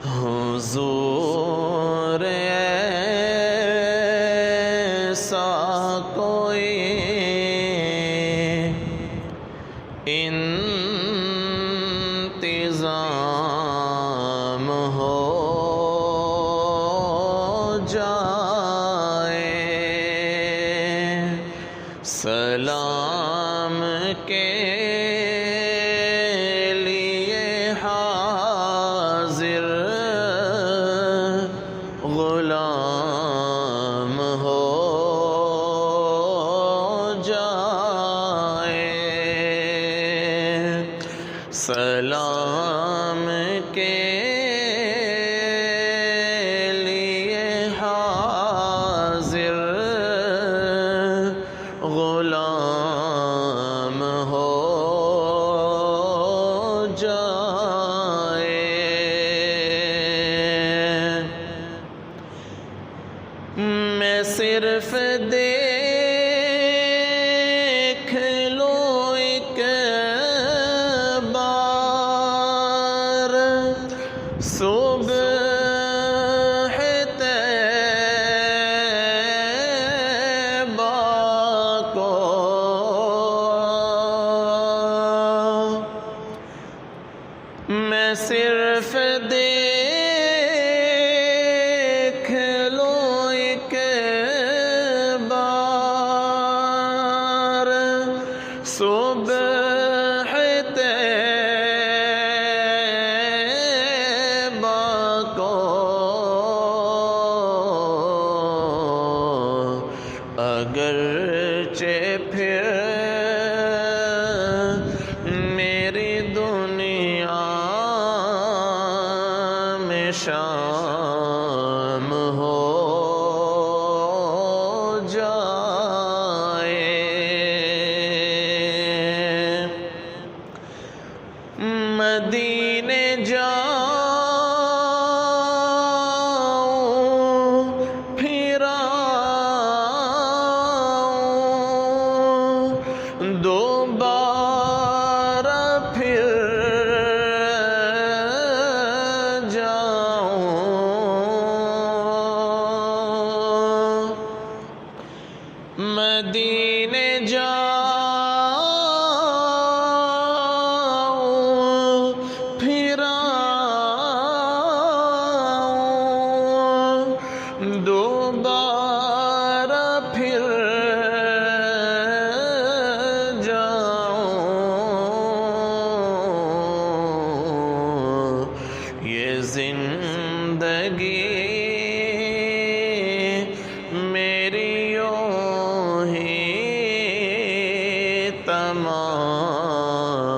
حضور ایسا کوئی انتظام ہو جائے، سلام کے لیے حاضر غلام ہو جائے، سلام کے لیے حاضر غلام ہو جائے۔ میں صرف دیکھ لوں ایک بار صبح طیبہ کو، میں صرف دیکھ لوں ایک بار صبح طیبہ کو، اگرچہ پھر میری دنیا میں شام ہو جائے، مدینے جاؤں پھر آؤں دوبارہ پھر جاؤں، مدینے جاؤں پھر آؤں دوبارہ پھر جاؤں، یہ زندگی میری یوں ہی تمام